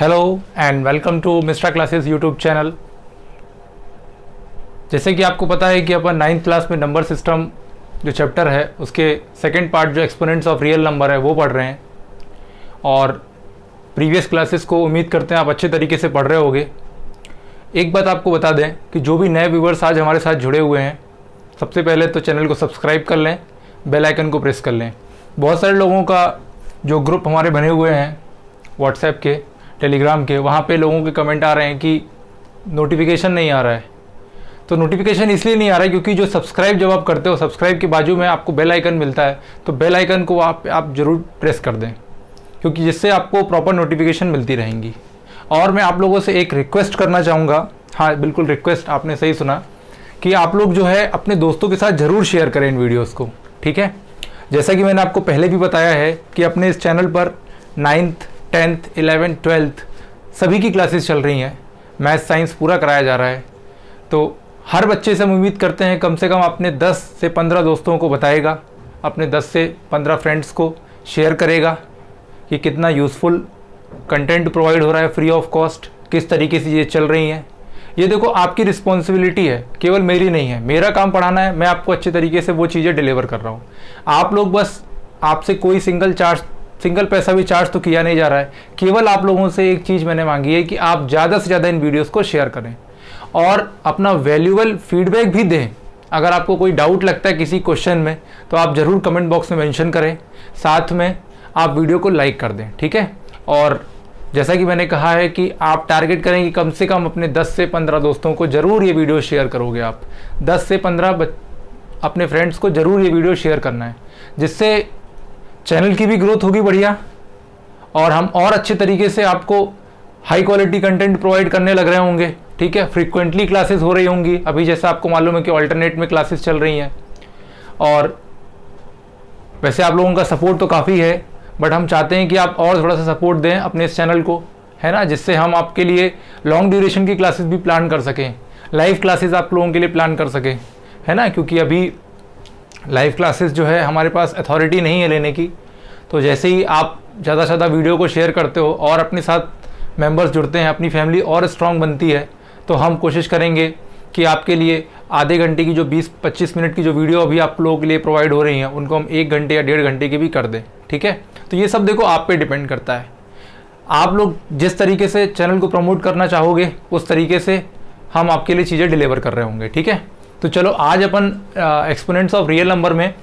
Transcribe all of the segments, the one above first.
Hello and welcome to mister classes YouTube channel. जैसे कि आपको पता है कि अपन 9th क्लास में नंबर सिस्टम जो चैप्टर है उसके सेकंड पार्ट जो एक्सपोनेंट्स ऑफ रियल नंबर है वो पढ़ रहे हैं और प्रीवियस क्लासेस को उम्मीद करते हैं आप अच्छे तरीके से पढ़ रहे होंगे। एक बात आपको बता दें कि जो भी नए व्यूवर्स आज हमारे साथ जुड़े हुए हैं, सबसे पहले तो चैनल को सब्सक्राइब कर लें, बेल आइकन को प्रेस कर लें। बहुत सारे लोगों का जो ग्रुप हमारे बने हुए हैं व्हाट्सएप के, टेलीग्राम के, वहाँ पे लोगों के कमेंट आ रहे हैं कि नोटिफिकेशन नहीं आ रहा है। तो नोटिफिकेशन इसलिए नहीं आ रहा है क्योंकि जो सब्सक्राइब जब आप करते हो, सब्सक्राइब के बाजू में आपको बेल आइकन मिलता है, तो बेल आइकन को आप ज़रूर प्रेस कर दें, क्योंकि जिससे आपको प्रॉपर नोटिफिकेशन मिलती रहेंगी। और मैं आप लोगों से एक रिक्वेस्ट करना चाहूँगा, हाँ बिल्कुल रिक्वेस्ट, आपने सही सुना, कि आप लोग जो है अपने दोस्तों के साथ ज़रूर शेयर करें इन वीडियोज़ को, ठीक है। जैसा कि मैंने आपको पहले भी बताया है कि अपने इस चैनल पर 9th 10th 11th 12th सभी की क्लासेस चल रही हैं। मैथ साइंस पूरा कराया जा रहा है। तो हर बच्चे से हम उम्मीद करते हैं कम से कम अपने 10 से 15 दोस्तों को बताएगा, अपने 10 से 15 फ्रेंड्स को शेयर करेगा कि कितना यूज़फुल कंटेंट प्रोवाइड हो रहा है फ्री ऑफ कॉस्ट, किस तरीके से ये चल रही हैं। ये देखो आपकी रिस्पॉन्सिबिलिटी है, केवल मेरी नहीं है। मेरा काम पढ़ाना है, मैं आपको अच्छे तरीके से वो चीज़ें डिलीवर कर रहा हूँ। आप लोग बस, आपसे कोई सिंगल पैसा भी चार्ज तो किया नहीं जा रहा है। केवल आप लोगों से एक चीज़ मैंने मांगी है कि आप ज़्यादा से ज़्यादा इन वीडियोस को शेयर करें और अपना वैल्यूएबल फीडबैक भी दें। अगर आपको कोई डाउट लगता है किसी क्वेश्चन में तो आप ज़रूर कमेंट बॉक्स में मेंशन करें, साथ में आप वीडियो को लाइक कर दें, ठीक है। और जैसा कि मैंने कहा है कि आप टारगेट करें कि कम से कम अपने 10 से 15 दोस्तों को ज़रूर ये वीडियो शेयर करोगे। आप 10 से 15 अपने फ्रेंड्स को ज़रूर ये वीडियो शेयर करना है, जिससे चैनल की भी ग्रोथ होगी बढ़िया और हम और अच्छे तरीके से आपको हाई क्वालिटी कंटेंट प्रोवाइड करने लग रहे होंगे, ठीक है। फ्रीक्वेंटली क्लासेस हो रही होंगी, अभी जैसा आपको मालूम है कि अल्टरनेट में क्लासेस चल रही हैं। और वैसे आप लोगों का सपोर्ट तो काफ़ी है, बट हम चाहते हैं कि आप और थोड़ा सा सपोर्ट दें अपने इस चैनल को, है ना, जिससे हम आपके लिए लॉन्ग ड्यूरेशन की क्लासेस भी प्लान कर सकें, लाइव क्लासेस आप लोगों के लिए प्लान कर सकें, है ना। क्योंकि अभी लाइव क्लासेस जो है हमारे पास अथॉरिटी नहीं है लेने की। तो जैसे ही आप ज़्यादा से ज़्यादा वीडियो को शेयर करते हो और अपने साथ मेंबर्स जुड़ते हैं, अपनी फैमिली और स्ट्रॉन्ग बनती है, तो हम कोशिश करेंगे कि आपके लिए आधे घंटे की जो 20-25 मिनट की जो वीडियो अभी आप लोगों के लिए प्रोवाइड हो रही हैं, उनको हम 1 घंटे या 1.5 घंटे की भी कर दें, ठीक है। तो ये सब देखो आप पे डिपेंड करता है। आप लोग जिस तरीके से चैनल को प्रमोट करना चाहोगे उस तरीके से हम आपके लिए चीज़ें डिलीवर कर रहे होंगे, ठीक है। तो चलो आज अपन एक्सपोनेंट्स ऑफ रियल नंबर में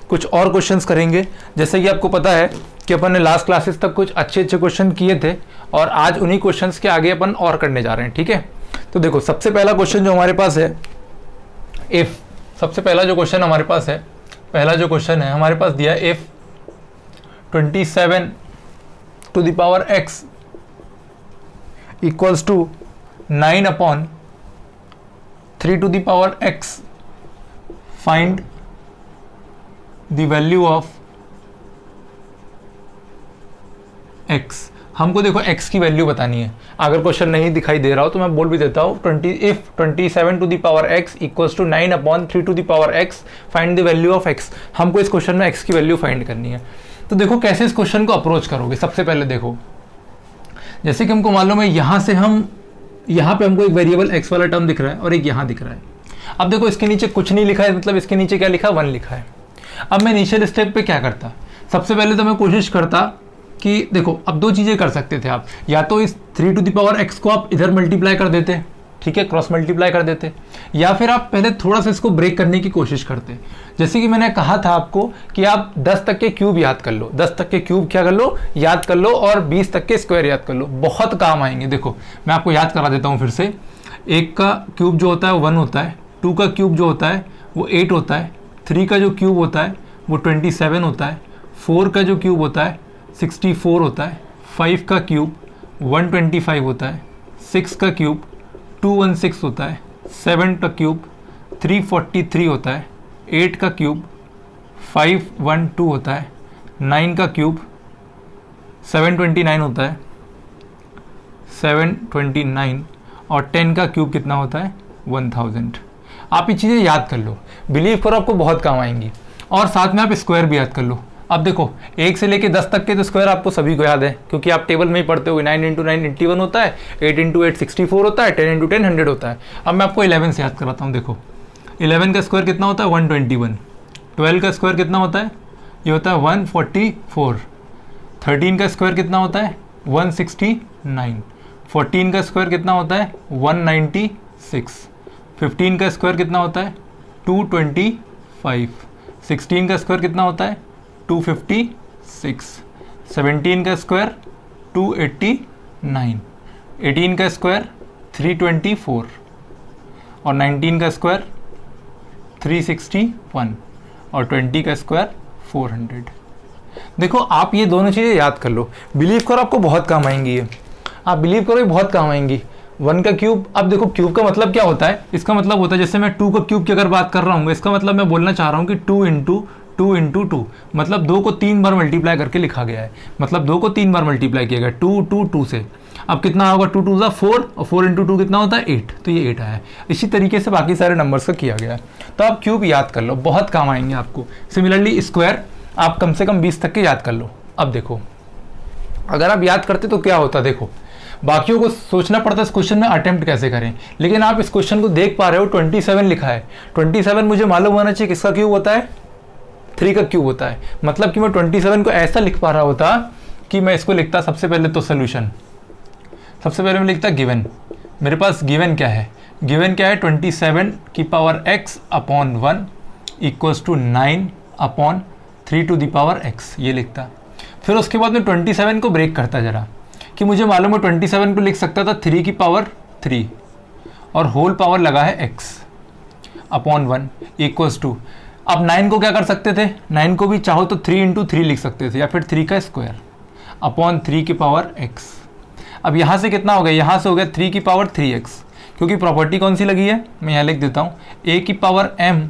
कुछ और क्वेश्चंस करेंगे। जैसे कि आपको पता है कि अपन ने लास्ट क्लासेस तक कुछ अच्छे क्वेश्चन किए थे और आज उन्हीं क्वेश्चंस के आगे अपन और करने जा रहे हैं, ठीक है। तो देखो सबसे पहला क्वेश्चन जो हमारे पास है, इफ सबसे पहला जो क्वेश्चन हमारे पास है, पहला जो क्वेश्चन है हमारे पास दिया, if 27 to the power x equals to 9 upon 3 to the power x, find the value of x। हमको देखो x की वैल्यू बतानी है। अगर क्वेश्चन नहीं दिखाई दे रहा हो तो मैं बोल भी देता हूँ, if 27 to the power x equals to 9 upon 3 to the power x, find the value of x। हमको इस क्वेश्चन में x की वैल्यू फाइंड करनी है। तो देखो कैसे इस क्वेश्चन को अप्रोच करोगे। सबसे पहले देखो, जैसे कि हमको मालूम है यहाँ से हम, यहाँ पे हमको एक वेरिएबल x वाला टर्म दिख रहा है और एक यहाँ दिख रहा है। अब देखो इसके नीचे कुछ नहीं लिखा है, मतलब इसके नीचे क्या लिखा, 1 लिखा है। अब मैं इनिशियल स्टेप पे क्या करता, सबसे पहले तो मैं कोशिश करता कि देखो अब 2 चीज़ें कर सकते थे आप, या तो इस 3 टू द पावर x को आप इधर मल्टीप्लाई कर देते, ठीक है, क्रॉस मल्टीप्लाई कर देते, या फिर आप पहले थोड़ा सा इसको ब्रेक करने की कोशिश करते। जैसे कि मैंने कहा था आपको कि आप 10 तक के क्यूब याद कर लो, 10 तक के क्यूब क्या कर लो, याद कर लो, और 20 तक के स्क्वायर याद कर लो, बहुत काम आएंगे। देखो मैं आपको याद करा देता हूँ फिर से। 1 का क्यूब जो होता है वो 1 होता है, 2 का क्यूब जो होता है वो 8 होता है, 3 का जो क्यूब होता है वो 27 होता है, 4 का जो क्यूब होता है 64 होता है, 5 का क्यूब 125 होता है, 6 का क्यूब 216 होता है, 7 का क्यूब 343 होता है, 8 का क्यूब 512 होता है, 9 का क्यूब 729 होता है, 729, और 10 का क्यूब कितना होता है, 1000। आप ये चीज़ें याद कर लो, बिलीव करो आपको बहुत काम आएंगी। और साथ में आप स्क्वायर भी याद कर लो। अब देखो 1 से लेके 10 तक के तो स्क्वायर आपको सभी को याद है, क्योंकि आप टेबल में ही पढ़ते हो। 9 × 9 81 होता है, 8 × 8 64 होता है, 10 × 10 100 होता है। अब मैं आपको 11 से याद कराता हूँ। देखो 11 का स्क्वायर कितना होता है 121, 12 का स्क्वायर कितना होता है, ये होता है 144, 13 का स्क्वायर कितना होता है 169, 14 का स्क्वायर कितना होता है 196, 15 का स्क्वायर कितना होता है 225, 16 का स्क्वायर कितना होता है 256, 17 का स्क्वायर 289, 18 का स्क्वायर 324 और 19 का स्क्वायर 361 और 20 का स्क्वायर 400। देखो आप ये दोनों चीज़ें याद कर लो, बिलीव करो आपको बहुत काम आएंगी ये, आप बिलीव करो ये बहुत काम आएंगी। 1 का क्यूब, अब देखो क्यूब का मतलब क्या होता है, इसका मतलब होता है जैसे मैं 2 का क्यूब की अगर बात कर रहा हूँ, इसका मतलब मैं बोलना चाह रहा हूँ कि 2 × 2 × 2, मतलब 2 को 3 बार मल्टीप्लाई करके लिखा गया है, मतलब 2 को 3 बार मल्टीप्लाई किया गया 2 से। अब कितना होगा 2 2 4 और 4 × 2 कितना होता है 8, तो ये 8 आया है। इसी तरीके से बाकी सारे नंबर्स का किया गया है। तो आप क्यूब याद कर लो, बहुत काम आएंगे आपको। सिमिलरली स्क्वायर आप कम से कम 20 तक के याद कर लो। अब देखो अगर आप याद करते तो क्या होता, देखो बाकियों को सोचना पड़ता है इस क्वेश्चन में अटेम्प्ट कैसे करें, लेकिन आप इस क्वेश्चन को देख पा रहे हो 27 लिखा है। 27 मुझे मालूम होना चाहिए किसका क्यूब होता है, 3 का क्यूब होता है। मतलब कि मैं 27 को ऐसा लिख पा रहा होता कि मैं इसको लिखता सबसे पहले तो सोल्यूशन, सबसे पहले मैं लिखता गिवन। मेरे पास गिवन क्या है, गिवन क्या है 27 की power x upon 1 equals to 9 upon 3 to the power x, ये लिखता। फिर उसके बाद में 27 को ब्रेक करता जरा कि मुझे मालूम है 27 को लिख सकता था 3 की पावर 3 और होल पावर लगा है x अपॉन 1 इक्वल्स टू, अब 9 को क्या कर सकते थे, 9 को भी चाहो तो 3 × 3 लिख सकते थे या फिर 3 का स्क्वायर अपॉन 3 की पावर x। अब यहाँ से कितना हो गया, यहाँ से हो गया 3 की पावर 3x, क्योंकि प्रॉपर्टी कौन सी लगी है मैं यहाँ लिख देता हूँ, a की पावर m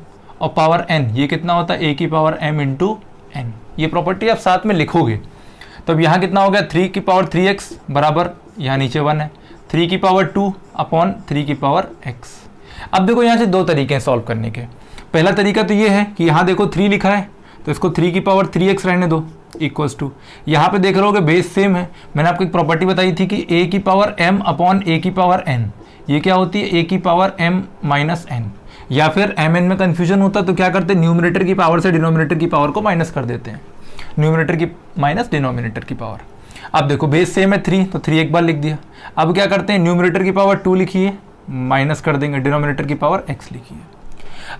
और पावर n, ये कितना होता है a की पावर m × n। ये प्रॉपर्टी आप साथ में लिखोगे तो अब यहाँ कितना हो गया 3 की पावर 3x बराबर, यहाँ नीचे 1 है, 3 की पावर 2 अपॉन 3 की पावर x। अब देखो यहाँ से दो तरीके हैं सॉल्व करने के। पहला तरीका तो ये है कि यहाँ देखो 3 लिखा है तो इसको 3 की पावर 3x रहने दो इक्वल्स टू, यहाँ पे देख रहे हो कि बेस सेम है। मैंने आपको एक प्रॉपर्टी बताई थी कि a की पावर m अपॉन a की पावर n, ये क्या होती है a की पावर m माइनस n, या फिर m n में कन्फ्यूजन होता तो क्या करते हैं न्यूमरेटर की पावर से डिनोमिनेटर की पावर को माइनस कर देते हैं, न्यूमरेटर की माइनस डिनोमिनेटर की पावर। अब देखो बेस सेम है 3 तो 3 एक बार लिख दिया। अब क्या करते हैं न्यूमरेटर की पावर 2 लिखिए, माइनस कर देंगे डिनोमिनेटर की पावर x लिखिए।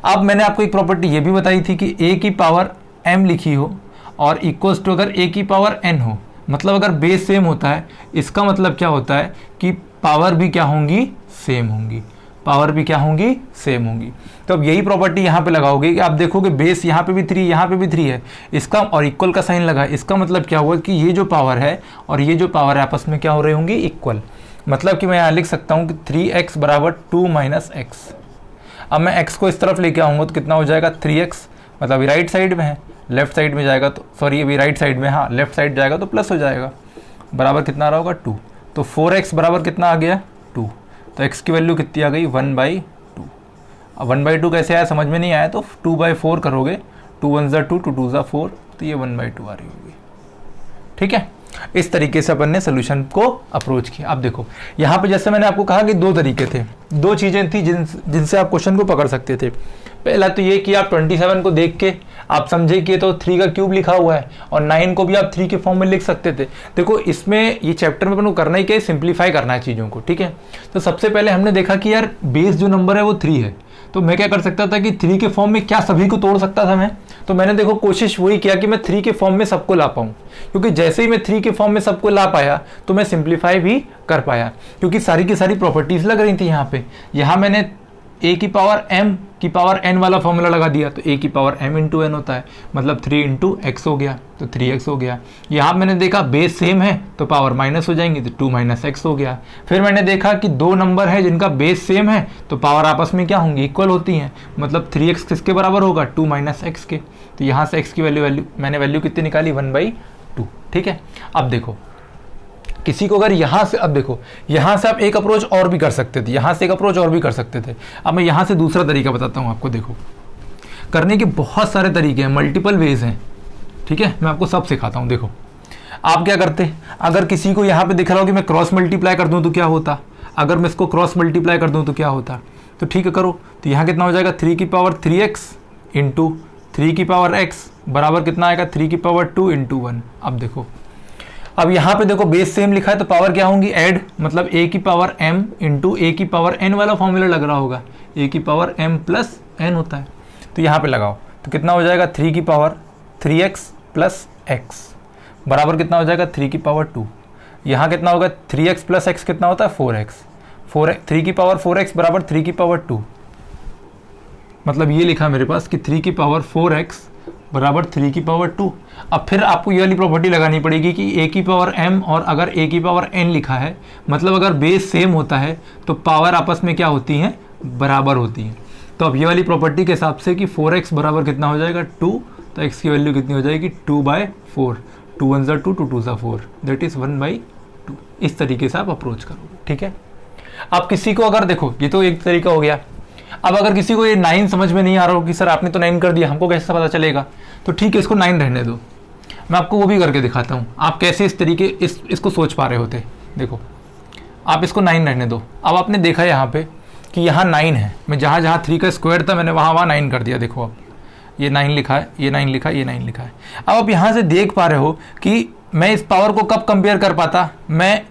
अब मैंने आपको एक प्रॉपर्टी ये भी बताई थी कि a की पावर m लिखी हो और इक्वल्स टू अगर a की पावर n हो, मतलब अगर बेस सेम होता है इसका मतलब क्या होता है कि पावर भी क्या होंगी, सेम होंगी, पावर भी क्या होंगी, सेम होंगी। तो अब यही प्रॉपर्टी यहाँ पे लगाओगे कि आप देखोगे बेस यहाँ पे भी 3 यहाँ पे भी 3 है, इसका और इक्वल का साइन लगा, इसका मतलब क्या हुआ कि ये जो पावर है और ये जो पावर है आपस में क्या हो रही होंगी, इक्वल। मतलब कि मैं यहाँ लिख सकता हूँ कि 3x बराबर 2 माइनस एक्स। अब मैं x को इस तरफ लेके आऊँगा तो कितना हो जाएगा 3x, मतलब अभी राइट साइड में है, लेफ्ट साइड में जाएगा तो सॉरी अभी राइट साइड में, हाँ लेफ्ट साइड जाएगा तो प्लस हो जाएगा, बराबर कितना आ रहा होगा 2। तो 4x बराबर कितना आ गया 2, तो x की वैल्यू कितनी आ गई 1/2। अब 1/2 कैसे आया समझ में नहीं आया तो 2/4 करोगे, 2 1 2 2 2 4, तो ये 1/2 आ रही होगी। ठीक है, इस तरीके से अपन ने सोल्यूशन को अप्रोच किया। अब देखो यहाँ पे जैसे मैंने आपको कहा कि दो तरीके थे, दो चीज़ें थी जिनसे आप क्वेश्चन को पकड़ सकते थे। पहला तो ये कि आप 27 को देख के आप समझे कि तो 3 का क्यूब लिखा हुआ है और 9 को भी आप 3 के फॉर्म में लिख सकते थे। देखो इसमें ये चैप्टर में अपन को करना ही क्या है, सिंप्लीफाई करना है चीज़ों को। ठीक है, तो सबसे पहले हमने देखा कि यार बेस जो नंबर है वो 3 है, तो मैं क्या कर सकता था कि 3 के फॉर्म में क्या सभी को तोड़ सकता था मैं, तो मैंने देखो कोशिश वही किया कि मैं 3 के फॉर्म में सबको ला पाऊँ, क्योंकि जैसे ही मैं 3 के फॉर्म में सबको ला पाया तो मैं सिंप्लीफाई भी कर पाया, क्योंकि सारी की सारी प्रॉपर्टीज लग रही थी यहाँ पे। यहाँ मैंने a की पावर m की पावर n वाला फॉर्मूला लगा दिया, तो a की पावर m इंटू n होता है, मतलब 3 इंटू x हो गया, तो 3x हो गया। यहाँ मैंने देखा बेस सेम है तो पावर माइनस हो जाएंगी, तो 2 माइनस x हो गया। फिर मैंने देखा कि दो नंबर है जिनका बेस सेम है तो पावर आपस में क्या होंगी, इक्वल होती हैं, मतलब 3x किसके बराबर होगा 2 माइनस x के, तो यहाँ से x की वैल्यू मैंने वैल्यू कितनी निकाली 1/2। ठीक है, अब देखो किसी को अगर यहाँ से, अब देखो यहाँ से आप एक अप्रोच और भी कर सकते थे, यहाँ से एक अप्रोच और भी कर सकते थे। अब मैं यहाँ से दूसरा तरीका बताता हूँ आपको। देखो करने के बहुत सारे तरीके हैं, मल्टीपल वेज हैं। ठीक है, मैं आपको सब सिखाता हूँ। देखो आप क्या करते, अगर किसी को यहाँ पे दिख रहा हो कि मैं क्रॉस मल्टीप्लाई कर दूँ तो क्या होता, अगर मैं इसको क्रॉस मल्टीप्लाई कर दूँ तो क्या होता, तो ठीक है करो। तो यहाँ कितना हो जाएगा 3 की पावर 3x इंटू 3 की पावर x बराबर कितना आएगा 3 की पावर 2 इंटू 1। अब देखो, अब यहाँ पे देखो बेस सेम लिखा है तो पावर क्या होंगी ऐड, मतलब a की पावर m इंटू a की पावर n वाला फॉर्मूला लग रहा होगा, a की पावर m प्लस n होता है। तो यहाँ पे लगाओ तो कितना हो जाएगा 3 की पावर 3x प्लस x बराबर कितना हो जाएगा 3 की पावर 2। यहाँ कितना होगा 3x प्लस x कितना होता है 4x, 3 की पावर 4x बराबर 3 की पावर 2, मतलब ये लिखा मेरे पास कि 3 की पावर 4x बराबर 3 की पावर 2। अब फिर आपको ये वाली प्रॉपर्टी लगानी पड़ेगी कि a की पावर m और अगर a की पावर n लिखा है, मतलब अगर बेस सेम होता है तो पावर आपस में क्या होती हैं, बराबर होती हैं। तो अब ये वाली प्रॉपर्टी के हिसाब से कि 4x बराबर कितना हो जाएगा 2, तो x की वैल्यू कितनी हो जाएगी 2/4, 2 1 ज़ा 2 2 2 ज़ा 4, दैट इज़ 1/2। इस तरीके से आप अप्रोच करोगे, ठीक है। अब किसी को अगर देखो, ये तो एक तरीका हो गया। अब अगर किसी को ये 9 समझ में नहीं आ रहा हो कि सर आपने तो 9 कर दिया, हमको कैसे पता चलेगा, तो ठीक है इसको 9 रहने दो, मैं आपको वो भी करके दिखाता हूँ आप कैसे इस तरीके इसको सोच पा रहे होते। देखो आप इसको 9 रहने दो। अब आपने देखा यहाँ पे कि यहाँ 9 है, मैं जहाँ जहाँ 3 का स्क्वायर था मैंने वहाँ 9 कर दिया। देखो अब ये 9 लिखा है, ये 9 लिखा है, ये 9 लिखा है। अब आप यहाँ से देख पा रहे हो कि मैं इस पावर को कब कंपेयर कर पाता, मैं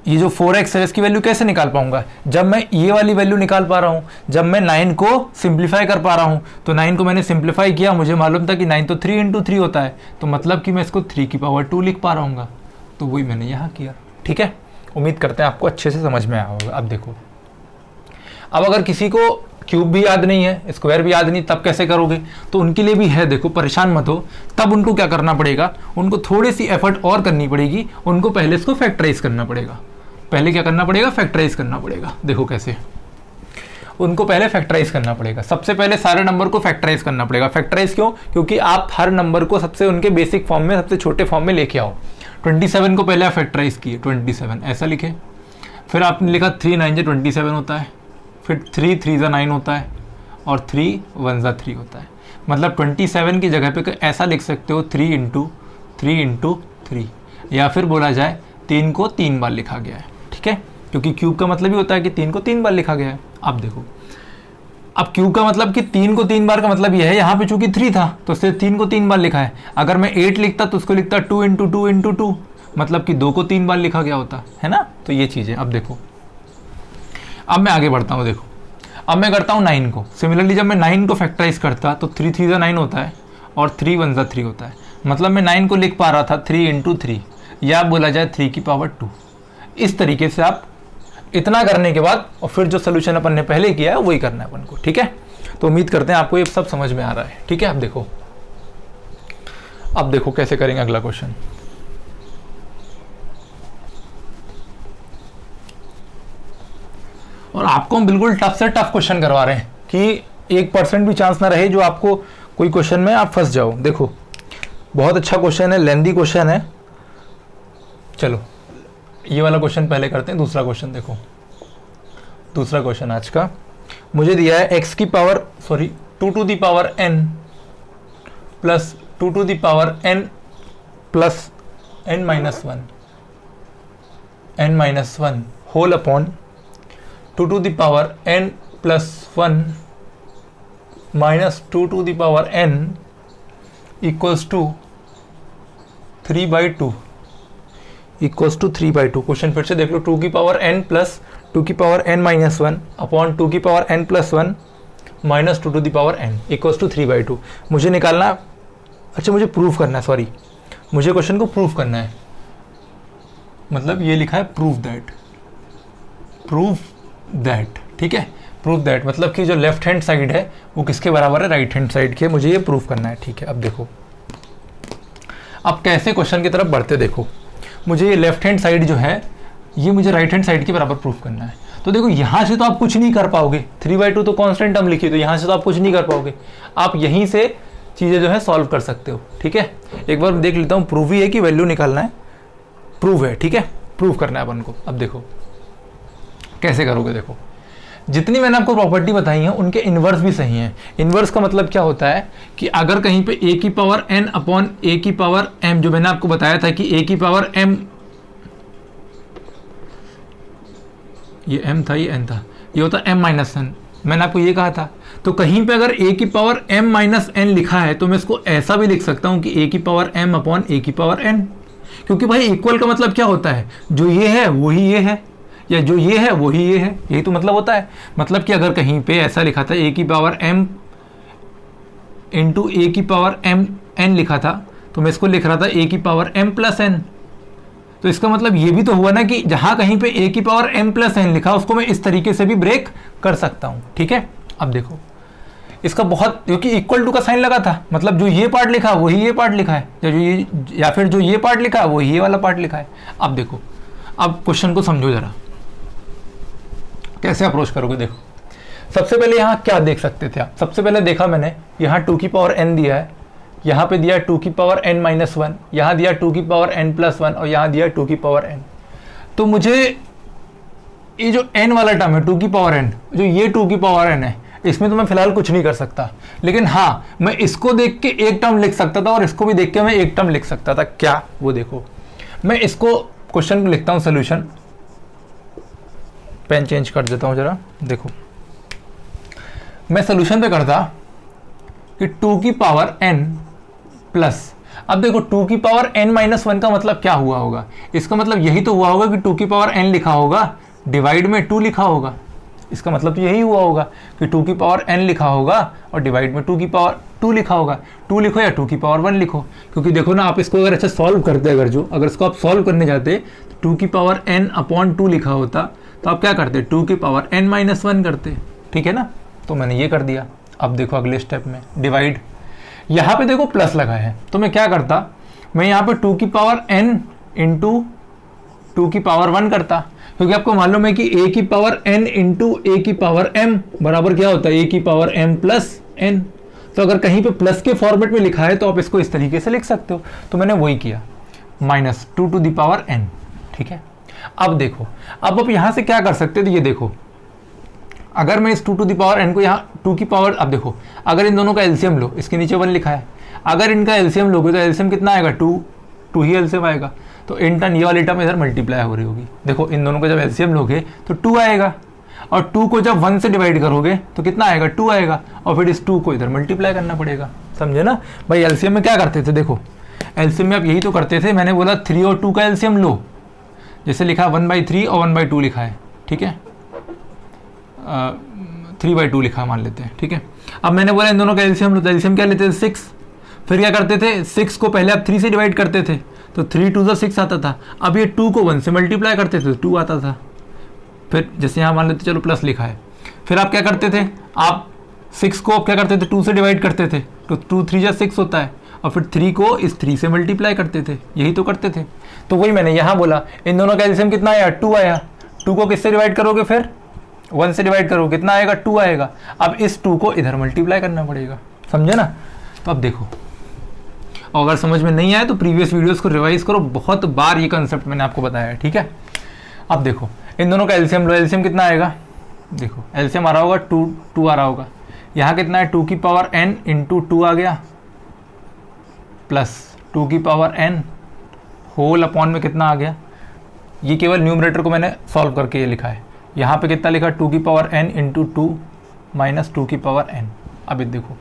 ये जो 4x है इसकी वैल्यू कैसे निकाल पाऊंगा, जब मैं ये वाली वैल्यू निकाल पा रहा हूँ, जब मैं 9 को सिंप्लीफाई कर पा रहा हूँ। तो 9 को मैंने सिंप्लीफाई किया, मुझे मालूम था कि 9 तो 3 इंटू 3 होता है, तो मतलब कि मैं इसको 3 की पावर 2 लिख पा रहा हूँ, तो वही मैंने यहाँ किया, ठीक है। उम्मीद करते हैं आपको अच्छे से समझ में आया होगा। अब देखो, अब अगर किसी को क्यूब भी याद नहीं है, स्क्वायर भी याद नहीं, तब कैसे करोगे, तो उनके लिए भी है। देखो परेशान मत हो, तब उनको क्या करना पड़ेगा, उनको थोड़ी सी एफर्ट और करनी पड़ेगी, उनको पहले इसको फैक्टराइज करना पड़ेगा। पहले क्या करना पड़ेगा, फैक्टराइज करना पड़ेगा। देखो कैसे, उनको पहले फैक्टराइज करना पड़ेगा। सबसे पहले सारे नंबर को फैक्टराइज करना पड़ेगा। फैक्टराइज क्यों, क्योंकि आप हर नंबर को सबसे उनके बेसिक फॉर्म में, सबसे छोटे फॉर्म में लेके आओ। 27 को पहले आप फैक्टराइज किए, 27 ऐसा लिखे, फिर आपने लिखा 3 9 × 27 होता है, फिर 3 3 × 9 होता है, और 3 1 × 3 होता है। मतलब 27 की जगह पे ऐसा लिख सकते हो 3 × 3 × 3, या फिर बोला जाए 3 को 3 बार लिखा गया है, ठीक है, क्योंकि क्यूब का मतलब ही होता है कि 3 को 3 बार लिखा गया है। अब देखो, अब क्यूब का मतलब कि 3 को 3 बार का मतलब यह है, यहाँ पे चूंकि 3 था तो सिर्फ 3 को 3 बार लिखा है। अगर मैं 8 लिखता तो उसको लिखता 2 × 2 × 2, मतलब कि 2 को 3 बार लिखा गया होता है ना। तो ये चीज़ है। अब देखो, अब मैं आगे बढ़ता हूँ। देखो अब मैं करता हूँ 9 को। सिमिलरली जब मैं 9 को फैक्टराइज करता तो 3 3 × 9 होता है, और 3 1 × 3 होता है। मतलब मैं 9 को लिख पा रहा था 3 × 3, या बोला जाए 3 की पावर 2। इस तरीके से आप इतना करने के बाद और फिर जो सोल्यूशन अपन ने पहले किया है वही करना है अपन को, ठीक है। तो उम्मीद करते हैं आपको ये सब समझ में आ रहा है, ठीक है। अब देखो कैसे करेंगे अगला क्वेश्चन। और आपको हम बिल्कुल टफ से टफ क्वेश्चन करवा रहे हैं कि 1% भी चांस ना रहे जो आपको कोई क्वेश्चन में आप फंस जाओ। देखो बहुत अच्छा क्वेश्चन है, लेंदी क्वेश्चन है। चलो ये वाला क्वेश्चन पहले करते हैं। दूसरा क्वेश्चन देखो, दूसरा क्वेश्चन आज का मुझे दिया है x की power 2 to the power n plus 2 to the power n plus n minus 1 whole upon 2 to the power n plus 1 minus 2 to the power n equals to 3/2 equals to 3/2। Question फिर से देख लो, 2 की power n plus 2 की power n minus 1 upon 2 की power n plus 1 minus 2 to the power n equals to 3/2। मुझे निकालना, अच्छा मुझे प्रूफ करना है, सॉरी मुझे क्वेश्चन को प्रूफ करना है। मतलब ये लिखा है प्रूफ दैट, ठीक है। प्रूफ दैट मतलब कि जो लेफ्ट हैंड साइड है वो किसके बराबर है, राइट हैंड साइड के। मुझे ये प्रूफ करना है, ठीक है। अब देखो, अब कैसे क्वेश्चन की तरफ बढ़ते, देखो मुझे ये लेफ्ट हैंड साइड जो है ये मुझे राइट हैंड साइड के बराबर प्रूफ करना है। तो देखो यहाँ से तो आप कुछ नहीं कर पाओगे, 3/2 तो कांस्टेंट टर्म लिखी, तो यहाँ से तो आप कुछ नहीं कर पाओगे। आप यहीं से चीज़ें जो है सॉल्व कर सकते हो, ठीक है। एक बार देख लेता हूँ, प्रूफ ही है कि वैल्यू निकालना है, प्रूफ है, ठीक है, प्रूफ करना है अपन को। अब देखो कैसे करोगे, देखो जितनी मैंने आपको प्रॉपर्टी बताई है उनके इन्वर्स भी सही हैं। इन्वर्स का मतलब क्या होता है कि अगर कहीं पे a की पावर n अपॉन a की पावर m, जो मैंने आपको बताया था कि a की पावर m, ये m था, ये n था, ये होता m माइनस n, मैंने आपको ये कहा था। तो कहीं पे अगर a की पावर m माइनस n लिखा है तो मैं इसको ऐसा भी लिख सकता हूँ कि a की पावर m अपॉन a की पावर n, क्योंकि भाई इक्वल का मतलब क्या होता है, जो ये है वही ये है, या जो ये है वही ये है, यही तो मतलब होता है। मतलब कि अगर कहीं पे ऐसा लिखा था a की पावर m इंटू a की पावर m n लिखा था, तो मैं इसको लिख रहा था a की पावर m प्लस n। तो इसका मतलब ये भी तो हुआ ना कि जहाँ कहीं पे a की पावर m प्लस n लिखा उसको मैं इस तरीके से भी ब्रेक कर सकता हूँ। ठीक है, अब देखो इसका बहुत, क्योंकि इक्वल टू का साइन लगा था, मतलब जो ये पार्ट लिखा वही ये पार्ट लिखा है, या फिर जो ये पार्ट लिखा है वही ये वाला पार्ट लिखा है। अब देखो, अब क्वेश्चन को समझो जरा, कैसे अप्रोच करोगे। देखो सबसे पहले यहाँ क्या देख सकते थे आप, सबसे पहले देखा मैंने यहाँ 2 की पावर n दिया है, यहाँ पे दिया 2 की पावर n माइनस 1, यहाँ दिया 2 की पावर n प्लस 1 और यहाँ दिया 2 की पावर n। तो मुझे ये जो n वाला टर्म है 2 की पावर n, जो ये 2 की पावर n है, इसमें तो मैं फिलहाल कुछ नहीं कर सकता, लेकिन हाँ मैं इसको देख के एक टर्म लिख सकता था और इसको भी देख के मैं एक टर्म लिख सकता था। क्या, वो देखो, मैं इसको क्वेश्चन लिखता हूँ सोल्यूशन, पेन चेंज कर देता हूँ जरा। देखो मैं सोल्यूशन पे करता कि 2 की पावर n प्लस, अब देखो 2 की पावर n माइनस 1 का मतलब क्या हुआ होगा, इसका मतलब यही तो हुआ होगा कि 2 की पावर n लिखा होगा डिवाइड में 2 लिखा होगा, इसका मतलब तो यही हुआ होगा कि 2 की पावर n लिखा होगा और डिवाइड में 2 की पावर 2 लिखा होगा। 2 लिखो या 2 की पावर 1 लिखो, क्योंकि देखो ना आप इसको अगर अच्छा सॉल्व करते, अगर इसको आप सॉल्व करने जाते तो 2 की पावर n अपॉन 2 लिखा होता, तो आप क्या करते, 2 की पावर n माइनस 1 करते। ठीक है ना, तो मैंने ये कर दिया। अब देखो अगले स्टेप में डिवाइड, यहाँ पे देखो प्लस लगा है, तो मैं क्या करता, मैं यहाँ पे 2 की पावर n इंटू 2 की पावर 1 करता, क्योंकि आपको मालूम है कि a की पावर n इंटू a की पावर m बराबर क्या होता है, a की पावर m प्लस n। तो अगर कहीं पे प्लस के फॉर्मेट में लिखा है तो आप इसको इस तरीके से लिख सकते हो, तो मैंने वही किया, minus 2 to the power n। ठीक है, अब देखो, अब आप यहाँ से क्या कर सकते हो, तो ये देखो अगर मैं इस 2 टू द पावर n को यहाँ 2 की पावर, अब देखो अगर इन दोनों का एलसीएम लो, इसके नीचे 1 लिखा है, अगर इनका एलसीएम लोगे तो एलसीएम कितना आएगा, 2 ही एलसीएम आएगा, तो इन टर्म ये वाली टर्म इधर मल्टीप्लाई हो रही होगी। देखो इन दोनों का जब एलसीएम लोगे तो 2 आएगा, और 2 को जब 1 से डिवाइड करोगे तो कितना आएगा, 2 आएगा, और फिर इस 2 को इधर मल्टीप्लाई करना पड़ेगा। समझे ना भाई, एलसीएम में क्या करते थे, देखो एलसीएम में आप यही तो करते थे, मैंने बोला 3 और 2 का एलसीएम लो, जैसे लिखा 1/3 और 1/2 लिखा है। ठीक है, 3/2 लिखा मान लेते हैं। ठीक है, अब मैंने बोला इन दोनों का एलसीएम लो, तो एलसीएम क्या लेते थे, 6। फिर क्या करते थे, 6 को पहले आप 3 से डिवाइड करते थे, तो 3 2 6 आता था। अब ये 2 को 1 से मल्टीप्लाई करते थे, 2 आता था। फिर जैसे यहाँ मान लेते चलो प्लस लिखा है, फिर आप क्या करते थे, आप 6 को आप क्या करते थे, 2 से डिवाइड करते थे, तो 2 3 जा 6 होता है, और फिर 3 को इस 3 से मल्टीप्लाई करते थे, यही तो करते थे। तो वही मैंने यहाँ बोला, इन दोनों का एलसीएम कितना आया, 2 आया। 2 को किससे डिवाइड करोगे, फिर 1 से डिवाइड करोगे, कितना आएगा, 2 आएगा। अब इस 2 को इधर मल्टीप्लाई करना पड़ेगा। समझे ना, तो अब देखो, और अगर समझ में नहीं आया तो प्रीवियस वीडियोस को रिवाइज करो, बहुत बार ये कंसेप्ट मैंने आपको बताया है। ठीक है, अब देखो इन दोनों का एलसीएम लो, एलसीएम कितना आएगा, देखो एलसीएम आ रहा होगा 2 आ रहा होगा, यहाँ कितना है 2 की पावर n इंटू 2 आ गया, प्लस 2 की पावर n होल अपॉन में कितना आ गया, ये केवल न्यूमरेटर को मैंने सॉल्व करके ये लिखा है। यहाँ पे कितना लिखा, 2 की पावर n इंटू 2 माइनस 2 की पावर n। अब देखो,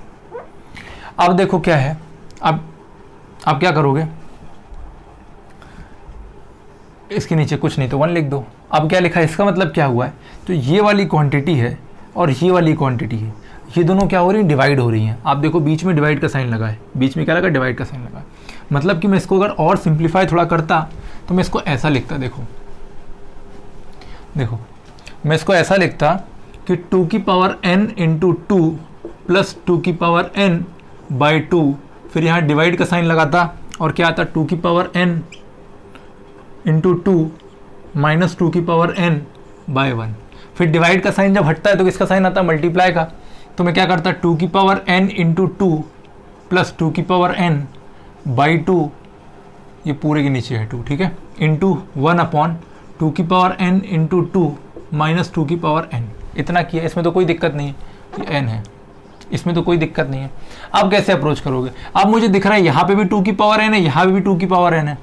अब देखो क्या है, अब क्या करोगे, इसके नीचे कुछ नहीं तो 1 लिख दो। अब क्या लिखा है, इसका मतलब क्या हुआ है, तो ये वाली क्वांटिटी है और ये वाली क्वांटिटी है, ये दोनों क्या हो रही हैं, डिवाइड हो रही हैं। आप देखो बीच में डिवाइड का साइन लगा है, बीच में क्या लगा, डिवाइड का साइन लगा है। मतलब कि मैं इसको अगर और सिंप्लीफाई थोड़ा करता तो मैं इसको ऐसा लिखता, देखो मैं इसको ऐसा लिखता कि 2 की पावर n इंटू 2 प्लस 2 की पावर n बाई 2, फिर यहाँ डिवाइड का साइन लगाता और क्या आता, 2 की पावर n इंटू 2 माइनस 2 की पावर n बाय 1। फिर डिवाइड का साइन जब हटता है तो किसका साइन आता है, मल्टीप्लाई का। तो मैं क्या करता, 2 की पावर n इंटू 2 प्लस 2 की पावर n बाई 2, ये पूरे के नीचे है 2, ठीक है, इंटू 1 अपॉन 2 की पावर n इंटू 2 माइनस 2 की पावर n। इतना किया, इसमें तो कोई दिक्कत नहीं है, ये n है, इसमें तो कोई दिक्कत नहीं है। अब कैसे अप्रोच करोगे? अब मुझे दिख रहा है यहाँ पे भी 2 की पावर n है, यहाँ पे भी 2 की पावर n है,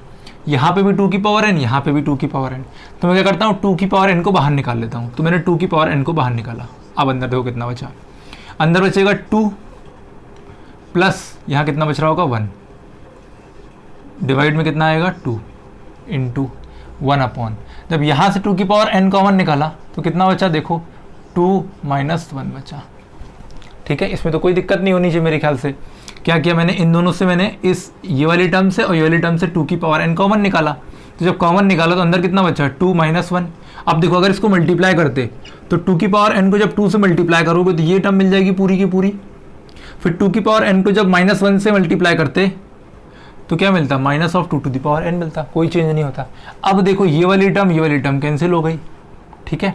यहाँ पे भी 2 की पावर n, यहाँ पे भी 2 की पावर n। तो मैं क्या करता हूँ, 2 की पावर n को बाहर निकाल लेता हूँ। तो मैंने 2 की पावर n को बाहर निकाला। अब अंदर देखो कितना बचा, अंदर बचेगा 2 प्लस यहाँ कितना बच रहा होगा 1, डिवाइड में कितना आएगा 2 इंटू 1 अपॉन, जब यहाँ से 2 की पावर n कॉमन निकाला तो कितना बचा, देखो 2 माइनस 1 बचा। ठीक है, इसमें तो कोई दिक्कत नहीं होनी चाहिए मेरे ख्याल से। क्या किया मैंने, इन दोनों से मैंने इस ये वाली टर्म से और ये वाली टर्म से 2 की पावर n कॉमन निकाला। तो जब कॉमन निकाला तो अंदर कितना बचा, 2 माइनस 1। अब देखो अगर इसको मल्टीप्लाई करते तो 2 की पावर n को जब 2 से मल्टीप्लाई करोगे तो ये टर्म मिल जाएगी पूरी की पूरी। फिर 2 की पावर n को जब -1 से मल्टीप्लाई करते तो क्या मिलता, -2 टू द पावर n मिलता, कोई चेंज नहीं होता। अब देखो ये वाली टर्म कैंसिल हो गई। ठीक है,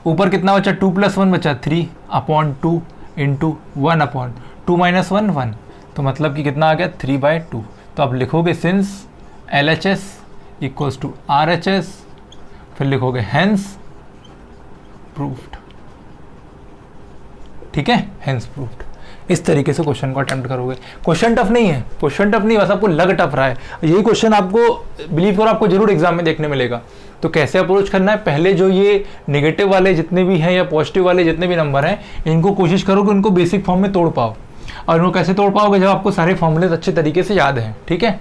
ऊपर कितना बचा, 2 + 1 बचा 3 अपॉन 2 इंटू 1 अपॉन 2 माइनस 1 1, तो मतलब कि कितना आ गया 3/2। तो आप लिखोगे since LHS equals to RHS, फिर लिखोगे हेंस प्रूफ्ड। ठीक है, हेंस प्रूफ्ड। इस तरीके से क्वेश्चन को अटेम्प्ट करोगे। क्वेश्चन टफ नहीं है, क्वेश्चन टफ नहीं, बस आपको लग टफ रहा है। यही क्वेश्चन आपको बिलीव करो आपको जरूर एग्जाम में देखने मिलेगा। तो कैसे अप्रोच करना है, पहले जो ये नेगेटिव वाले जितने भी हैं या पॉजिटिव वाले जितने भी नंबर हैं, इनको कोशिश करो कि उनको बेसिक फॉर्म में तोड़ पाओ। और इनको कैसे तोड़ पाओगे, जब आपको सारे फॉर्मूलेज अच्छे तरीके से याद हैं। ठीक है,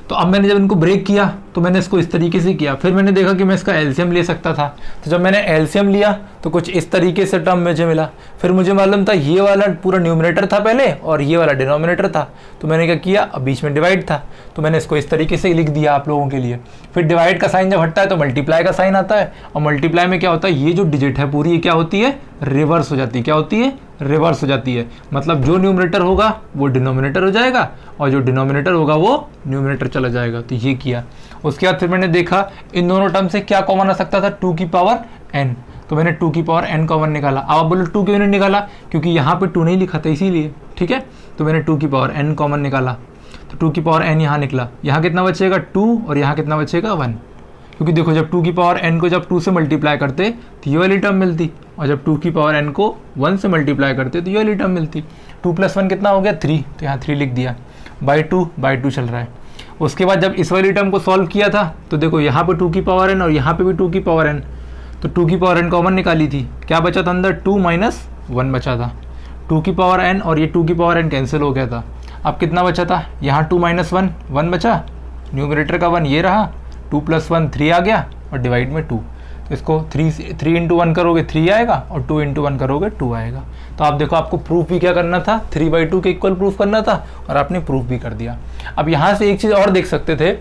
तो अब मैंने जब इनको ब्रेक किया तो मैंने इसको इस तरीके से किया। फिर मैंने देखा कि मैं इसका एलसीएम ले सकता था, तो जब मैंने एलसीएम लिया तो कुछ इस तरीके से टर्म मुझे मिला। फिर मुझे मालूम था ये वाला पूरा न्यूमरेटर था पहले और ये वाला डिनोमिनेटर था, तो मैंने क्या किया, अब बीच में डिवाइड था तो मैंने इसको इस तरीके से लिख दिया आप लोगों के लिए। फिर डिवाइड का साइन जब हटता है तो मल्टीप्लाई का साइन आता है, और मल्टीप्लाई में क्या होता है, ये जो डिजिट है पूरी ये क्या होती है, रिवर्स हो जाती है। क्या होती है, रिवर्स हो जाती है। मतलब जो न्यूमरेटर होगा वो डिनोमिनेटर हो जाएगा और जो डिनोमिनेटर होगा वो न्यूमरेटर चला जाएगा। तो ये किया। उसके बाद फिर मैंने देखा इन दोनों टर्म से क्या कॉमन आ सकता था, 2 की पावर n, तो मैंने 2 की पावर n कॉमन निकाला। अब आप बोलो 2 क्यों नहीं निकाला, क्योंकि यहाँ पे 2 नहीं लिखा था इसीलिए। ठीक है, तो मैंने 2 की पावर n कॉमन निकाला, तो 2 की पावर n यहाँ निकला। यहाँ कितना बचेगा 2 और यहाँ कितना बचेगा 1, क्योंकि देखो जब 2 की पावर n को जब 2 से मल्टीप्लाई करते तो ये वाली टर्म मिलती, और जब 2 की पावर n को 1 से मल्टीप्लाई करते तो ये वाली टर्म मिलती। 2 + 1 कितना हो गया 3, तो यहाँ 3 लिख दिया। बाई 2 चल रहा है। उसके बाद जब इस वाली टर्म को सॉल्व किया था तो देखो यहाँ पे 2 की पावर n और यहाँ पे भी 2 की पावर n, तो 2 की पावर n कॉमन निकाली थी। क्या बचा था अंदर, 2 माइनस 1 बचा था। 2 की पावर n और ये 2 की पावर n कैंसिल हो गया था। अब कितना बचा था, यहाँ 2 माइनस 1 बचा, न्यूमरेटर का 1 ये रहा, 2 + 1 3 आ गया और डिवाइड में 2। तो इसको 3 इंटू 1 करोगे 3 आएगा और 2 इंटू 1 करोगे 2 आएगा। तो आप देखो आपको प्रूफ भी क्या करना था, 3/2 के इक्वल प्रूफ करना था और आपने प्रूफ भी कर दिया। अब यहाँ से एक चीज़ और देख सकते थे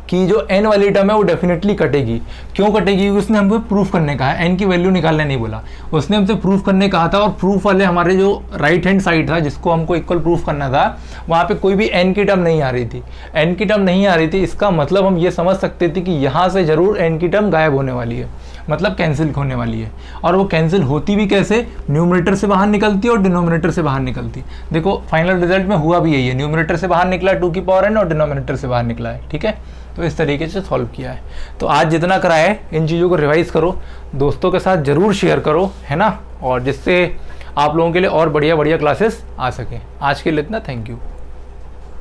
कि जो n वाली टर्म है वो डेफिनेटली कटेगी। क्यों कटेगी, क्योंकि उसने हमको प्रूफ करने कहा है, n की वैल्यू निकालने नहीं बोला, उसने हमसे प्रूफ करने कहा था। और प्रूफ वाले हमारे जो राइट हैंड साइड था जिसको हमको इक्वल प्रूफ करना था, वहाँ पे कोई भी n की टर्म नहीं आ रही थी। n की टर्म नहीं आ रही थी, इसका मतलब हम ये समझ सकते थे कि यहाँ से ज़रूर n की टर्म गायब होने वाली है, मतलब कैंसिल होने वाली है। और वो कैंसिल होती भी कैसे, न्यूमरेटर से बाहर निकलती है और डिनोमिनेटर से बाहर निकलती। देखो फाइनल रिजल्ट में हुआ भी यही है, न्यूमरेटर से बाहर निकला 2 की पावर n और डिनोमिनेटर से बाहर निकला है। ठीक है, तो इस तरीके से सॉल्व किया है। तो आज जितना करा है इन चीज़ों को रिवाइज करो, दोस्तों के साथ ज़रूर शेयर करो, है ना, और जिससे आप लोगों के लिए और बढ़िया बढ़िया क्लासेस आ सकें। आज के लिए इतना, थैंक यू।